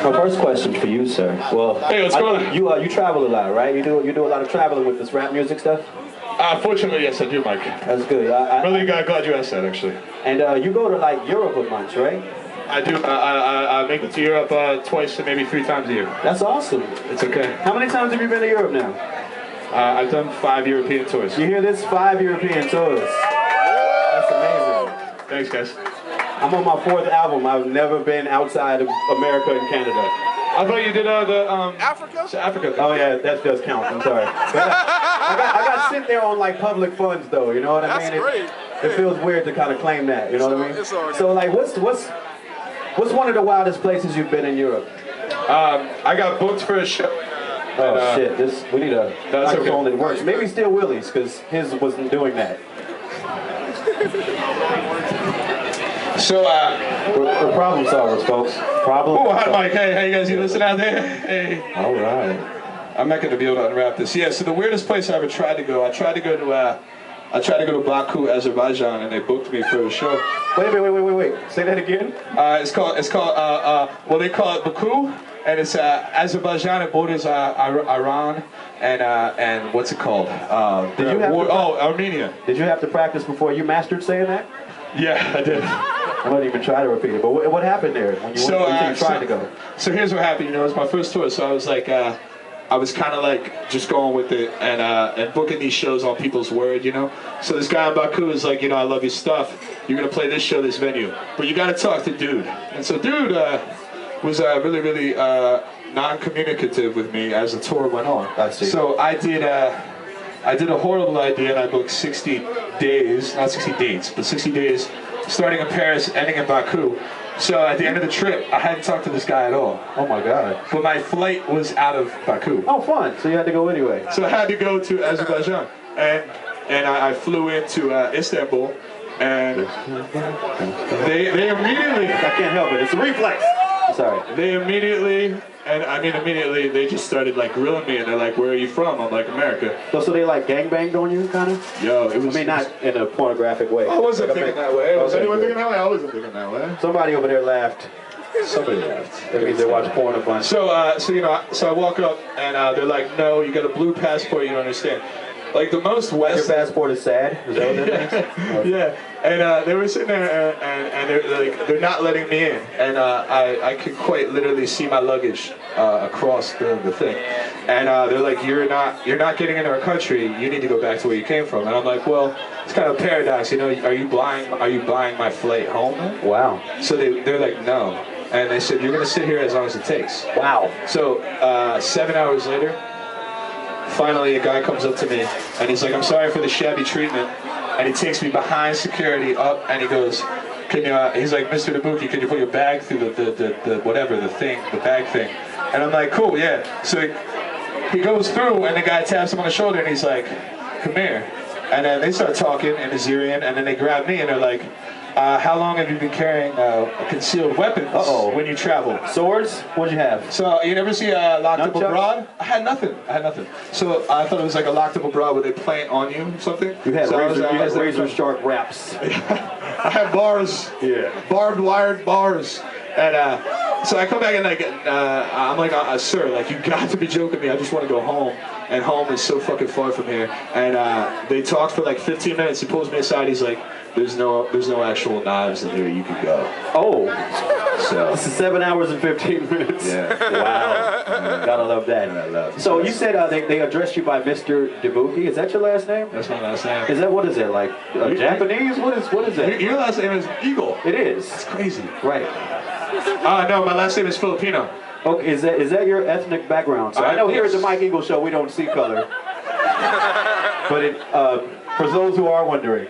My first question for you, sir. Well, hey, what's going on? You travel a lot, right? You do a lot of traveling with this rap music stuff. Fortunately, yes, I do, Mike. That's good. Really glad you asked that, actually. And you go to like Europe a bunch, right? I do. I make it to Europe twice to maybe 3 times a year. That's awesome. It's okay. How many times have you been to Europe now? I've done 5 European tours. You hear this? 5 European tours. That's amazing. Thanks, guys. I'm on my 4th album. I've never been outside of America and Canada. I thought you did Africa? Africa. Oh yeah, that does count. I'm sorry. I got sent there on like public funds though. You know what I mean? That's great. It feels weird to kind of claim that. You know what I mean? It's all right. So like, what's one of the wildest places you've been in Europe? I got booked for a show. Oh shit! We need a microphone that works. Okay. Maybe Still Willie's, because his wasn't doing that. So, we're problem solvers, folks. Problem. Oh, hi, Mike. Hey, guys, you listen out there? Hey. All right. I'm not going to be able to unwrap this. Yeah. So the weirdest place I ever tried to go, I tried to go to Baku, Azerbaijan, and they booked me for a show. Wait. Say that again. It's called. Well, they call it Baku, and it's Azerbaijan. It borders Iran and what's it called? Armenia. Did you have to practice before you mastered saying that? Yeah, I did. I don't even try to repeat it. But what happened there when you tried to go? So here's what happened. You know, it was my first tour, so I was like, I was kind of like just going with it and booking these shows on people's word, you know. So this guy in Baku is like, you know, I love your stuff. You're gonna play this show, this venue, but you got to talk to Dude. And so Dude was really non-communicative with me as the tour went on. I see. So I did a horrible idea, and I booked 60 days, not 60 dates, but 60 days, starting in Paris, ending in Baku. So at the end of the trip, I hadn't talked to this guy at all. Oh my God. But my flight was out of Baku. Oh, fun. So you had to go anyway. So I had to go to Azerbaijan. And I flew into Istanbul, and they immediately... I can't help it. It's a reflex. I'm sorry. They immediately, they just started like grilling me, and they're like, "Where are you from?" I'm like, "America." So they like gangbanged on you, kind of? Yo, it was... I mean, not in a pornographic way. I wasn't thinking that way. Was anyone good. thinking that way? I wasn't thinking that way. Somebody over there laughed. Somebody laughed. That means they watch porn a bunch. So you know, so I walk up, and they're like, "No, you got a blue passport. You don't understand." Like the most West. Your passport is sad. Is that what that means? Yeah, and they were sitting there, and they're not letting me in, and I could quite literally see my luggage across the thing, and they're like, "You're not getting into our country. You need to go back to where you came from." And I'm like, "Well, it's kind of a paradox, you know. Are you buying my flight home?" Wow. So they're like, "No," and they said, "You're gonna sit here as long as it takes." Wow. So 7 hours later. Finally, a guy comes up to me, and he's like, "I'm sorry for the shabby treatment," and he takes me behind security up, and he goes, "Can you?" He's like, "Mr. Dabuki, can you put your bag through the whatever the bag thing?" And I'm like, "Cool, yeah." So he goes through, and the guy taps him on the shoulder, and he's like, "Come here," and then they start talking in Assyrian, and then they grab me, and they're like, "How long have you been carrying concealed weapons when you travel?" Swords? What'd you have? So you never see Locked Up Nunchucks? Abroad? I had nothing. So I thought it was like a Locked Up Abroad where they plant on you or something. You had so razor sharp wraps. I had bars. Yeah. Barbed wired bars. And so I come back and like I'm like, "Sir, like you got to be joking me. I just want to go home, and home is so fucking far from here." And they talked for like 15 minutes. He pulls me aside. He's like, "There's no actual knives in here. You could go." Oh. So This is 7 hours and 15 minutes. yeah. Wow. Gotta love that. I love it. So you said they addressed you by Mr. Dabuki. Is that your last name? That's my last name. Is that, what is it, like Japanese? What is that? Your last name is Eagle. It is. It's crazy. Right. No, my last name is Filipino. Okay, is that your ethnic background? So I know here at the Mike Eagle Show we don't see color. But for those who are wondering.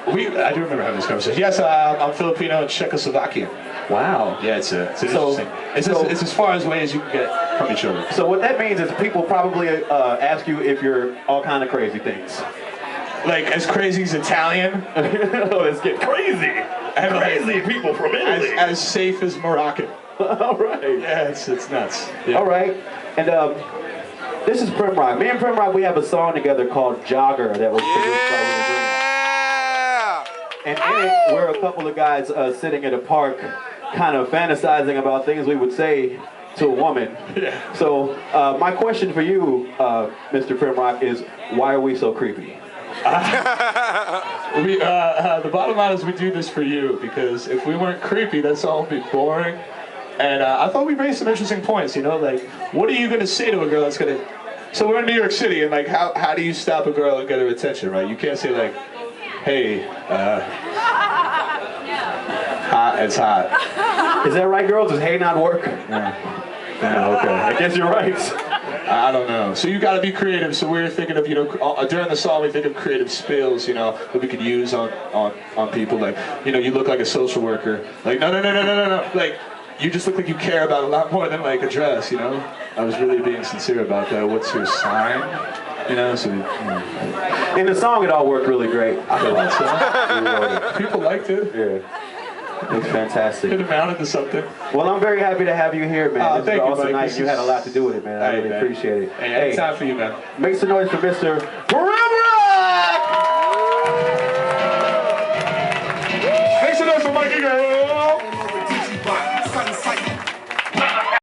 I do remember having this conversation. Yes, I'm Filipino and Czechoslovakian. Wow. Yeah, it's interesting. It's as far away as you can get from each other. So what that means is people probably ask you if you're all kind of crazy things. Like as crazy as Italian. Oh, let's get crazy. And crazy people from Italy. As safe as Moroccan. All right. Yeah, it's nuts. Yeah. All right. And this is PremRock. Me and PremRock, we have a song together called Jogger that was produced by Willie Green. And in it, we're a couple of guys sitting at a park kind of fantasizing about things we would say to a woman. Yeah. So my question for you, Mr. PremRock, is why are we so creepy? The bottom line is we do this for you, because if we weren't creepy, that song would be boring. And I thought we raised some interesting points, you know, like, what are you going to say to a girl that's going to... So we're in New York City, and like, how do you stop a girl and get her attention, right? You can't say like, hey, hot, it's hot. Is that right, girls? Does hey not work? Yeah, Okay. I guess you're right. I don't know. So you got to be creative. So we were thinking of, you know, during the song we think of creative spills, you know, that we could use on people. Like, you know, you look like a social worker. Like, no. Like, you just look like you care about a lot more than like a dress, you know. I was really being sincere about that. What's your sign? You know, so... In the song, it all worked really great. I thought so. People liked it. Yeah. It's fantastic. It amounted to something. Well, I'm very happy to have you here, man. This is thank you, awesome Mike. night. You had a lot to do with it, man. I really appreciate it. Hey, anytime for you, man. Make some noise for Mr. PremRock!